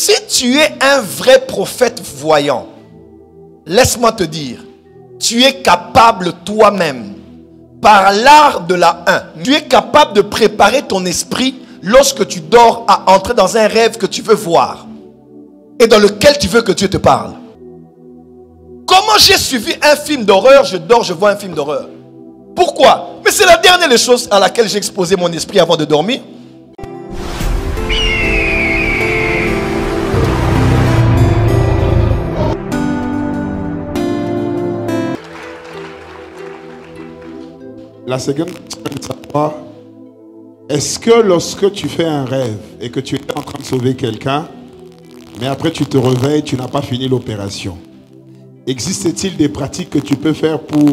Si tu es un vrai prophète voyant, laisse-moi te dire, tu es capable toi-même, par l'art de la 1, tu es capable de préparer ton esprit lorsque tu dors à entrer dans un rêve que tu veux voir et dans lequel tu veux que Dieu te parle. Comment j'ai suivi un film d'horreur, je dors, je vois un film d'horreur. Pourquoi? Mais c'est la dernière des choses à laquelle j'ai exposé mon esprit avant de dormir. La seconde question est de savoir, est-ce que lorsque tu fais un rêve et que tu es en train de sauver quelqu'un, mais après tu te réveilles, tu n'as pas fini l'opération, existe-t-il des pratiques que tu peux faire pour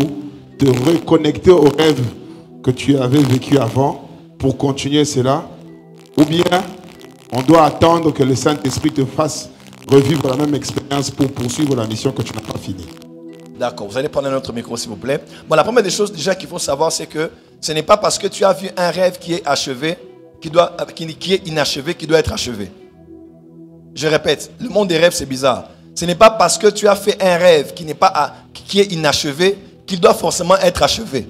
te reconnecter au rêve que tu avais vécu avant, pour continuer cela? Ou bien on doit attendre que le Saint-Esprit te fasse revivre la même expérience pour poursuivre la mission que tu n'as pas finie? D'accord, vous allez prendre un autre micro s'il vous plaît. Bon, la première des choses déjà qu'il faut savoir, c'est que ce n'est pas parce que tu as vu un rêve qui est achevé, qui est inachevé, qui doit être achevé. Je répète, le monde des rêves c'est bizarre. Ce n'est pas parce que tu as fait un rêve qui est inachevé, qu'il doit forcément être achevé.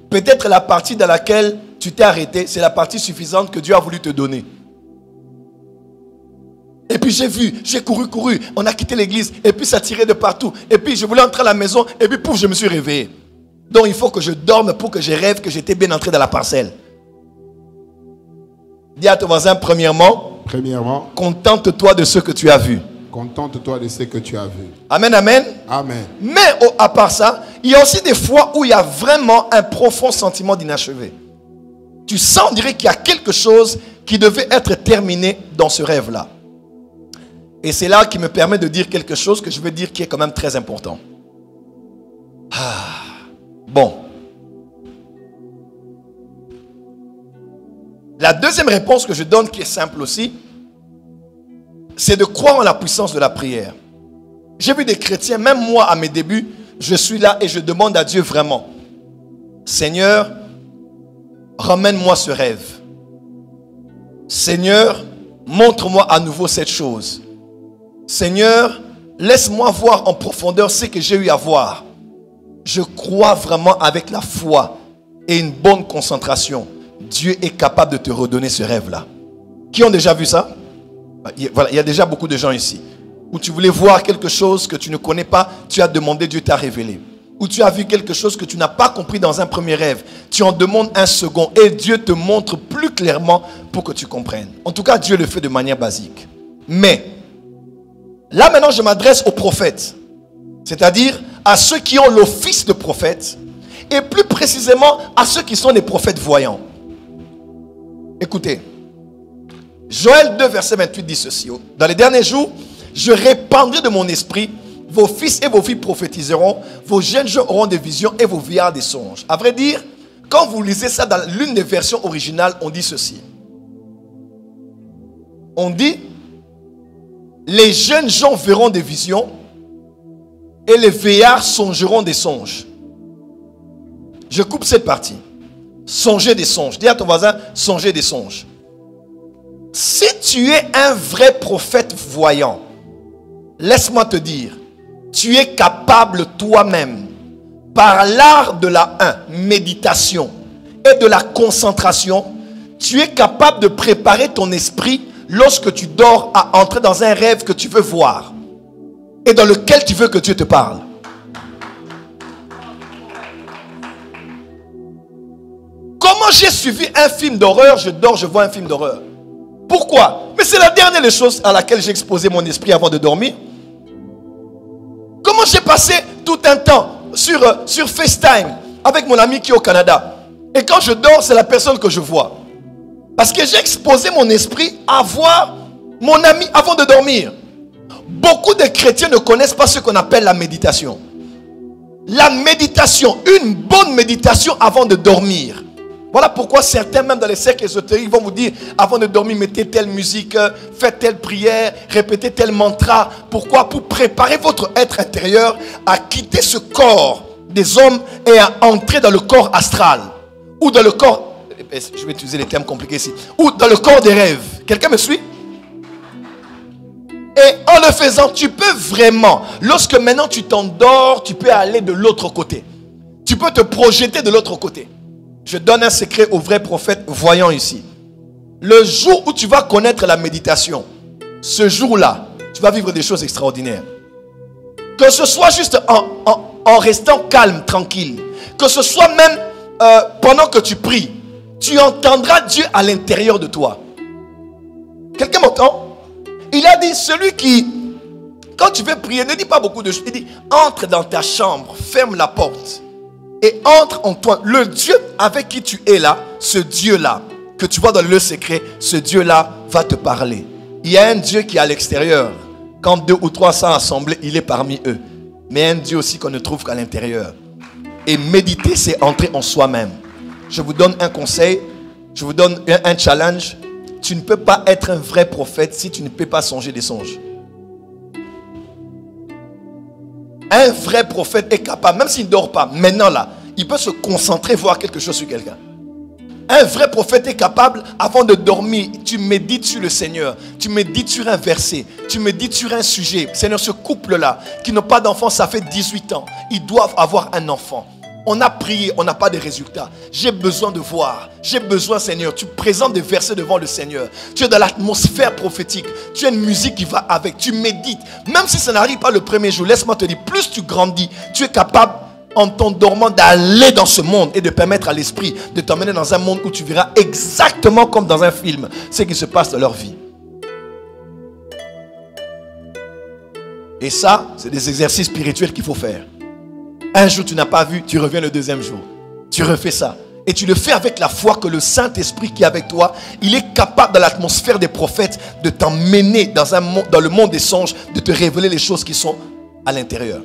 Peut-être la partie dans laquelle tu t'es arrêté, c'est la partie suffisante que Dieu a voulu te donner. Et puis j'ai couru, on a quitté l'église, et puis ça tirait de partout. Et puis je voulais entrer à la maison, et puis pouf, je me suis réveillé. Donc il faut que je dorme pour que je rêve que j'étais bien entré dans la parcelle. Dis à ton voisin, premièrement, contente-toi de ce que tu as vu. Contente-toi de ce que tu as vu. Amen, amen. Amen. Mais à part ça, il y a aussi des fois où il y a vraiment un profond sentiment d'inachevé. Tu sens, on dirait qu'il y a quelque chose qui devait être terminé dans ce rêve-là. Et c'est là qui me permet de dire quelque chose que je veux dire qui est quand même très important. Bon. La deuxième réponse que je donne, qui est simple aussi, c'est de croire en la puissance de la prière. J'ai vu des chrétiens, même moi à mes débuts, je suis là et je demande à Dieu vraiment, Seigneur, ramène-moi ce rêve. Seigneur, montre-moi à nouveau cette chose. Seigneur, laisse-moi voir en profondeur ce que j'ai eu à voir. Je crois vraiment avec la foi et une bonne concentration. Dieu est capable de te redonner ce rêve-là. Qui ont déjà vu ça? Voilà, il y a déjà beaucoup de gens ici. Où tu voulais voir quelque chose que tu ne connais pas, tu as demandé, Dieu t'a révélé. Ou tu as vu quelque chose que tu n'as pas compris dans un premier rêve. Tu en demandes un second et Dieu te montre plus clairement pour que tu comprennes. En tout cas, Dieu le fait de manière basique. Mais là maintenant, je m'adresse aux prophètes, c'est-à-dire à ceux qui ont l'office de prophète, et plus précisément à ceux qui sont des prophètes voyants. Écoutez, Joël 2, verset 28 dit ceci. Dans les derniers jours, je répandrai de mon esprit, vos fils et vos filles prophétiseront, vos jeunes gens auront des visions et vos vieillards des songes. À vrai dire, quand vous lisez ça dans l'une des versions originales, on dit ceci. On dit, les jeunes gens verront des visions et les vieillards songeront des songes. Je coupe cette partie. Songer des songes. Dis à ton voisin, songer des songes. Si tu es un vrai prophète voyant, laisse-moi te dire, tu es capable toi-même, par l'art de la 1, méditation, et de la concentration, tu es capable de préparer ton esprit lorsque tu dors à entrer dans un rêve que tu veux voir et dans lequel tu veux que Dieu te parle. Comment j'ai suivi un film d'horreur, je dors, je vois un film d'horreur. Pourquoi? Mais c'est la dernière des choses à laquelle j'ai exposé mon esprit avant de dormir. Comment j'ai passé tout un temps sur FaceTime avec mon ami qui est au Canada. Et quand je dors, c'est la personne que je vois. Parce que j'ai exposé mon esprit à voir mon ami avant de dormir. Beaucoup de chrétiens ne connaissent pas ce qu'on appelle la méditation. La méditation, une bonne méditation avant de dormir. Voilà pourquoi certains, même dans les cercles ésotériques, vont vous dire, avant de dormir, mettez telle musique, faites telle prière, répétez tel mantra. Pourquoi? Pour préparer votre être intérieur à quitter ce corps des hommes et à entrer dans le corps astral. Ou dans le corps, je vais utiliser les termes compliqués ici, ou dans le corps des rêves. Quelqu'un me suit? Et en le faisant, tu peux vraiment, lorsque maintenant tu t'endors, tu peux aller de l'autre côté. Tu peux te projeter de l'autre côté. Je donne un secret aux vrais prophètes voyants ici. Le jour où tu vas connaître la méditation, ce jour-là, tu vas vivre des choses extraordinaires. Que ce soit juste en restant calme, tranquille. Que ce soit même pendant que tu pries. Tu entendras Dieu à l'intérieur de toi. Quelqu'un m'entend? Il a dit, celui qui, quand tu veux prier, ne dis pas beaucoup de choses. Il dit, entre dans ta chambre, ferme la porte. Et entre en toi. Le Dieu avec qui tu es là, ce Dieu-là, que tu vois dans le secret, ce Dieu-là va te parler. Il y a un Dieu qui est à l'extérieur. Quand 2 ou 3 sont assemblés, il est parmi eux. Mais un Dieu aussi qu'on ne trouve qu'à l'intérieur. Et méditer, c'est entrer en soi-même. Je vous donne un conseil, je vous donne un challenge. Tu ne peux pas être un vrai prophète si tu ne peux pas songer des songes. Un vrai prophète est capable, même s'il ne dort pas, maintenant là, il peut se concentrer, voir quelque chose sur quelqu'un. Un vrai prophète est capable, avant de dormir, tu médites sur le Seigneur, tu médites sur un verset, tu médites sur un sujet. Seigneur, ce couple-là, qui n'a pas d'enfant, ça fait 18 ans, ils doivent avoir un enfant. On a prié, on n'a pas de résultats. J'ai besoin de voir. J'ai besoin, Seigneur. Tu présentes des versets devant le Seigneur. Tu es dans l'atmosphère prophétique. Tu as une musique qui va avec. Tu médites. Même si ça n'arrive pas le premier jour, laisse-moi te dire, plus tu grandis, tu es capable, en t'endormant, d'aller dans ce monde et de permettre à l'esprit de t'emmener dans un monde où tu verras exactement comme dans un film ce qui se passe dans leur vie. Et ça, c'est des exercices spirituels qu'il faut faire. Un jour tu n'as pas vu, tu reviens le deuxième jour. Tu refais ça. Et tu le fais avec la foi que le Saint-Esprit qui est avec toi, il est capable dans l'atmosphère des prophètes de t'emmener dans le monde des songes, de te révéler les choses qui sont à l'intérieur.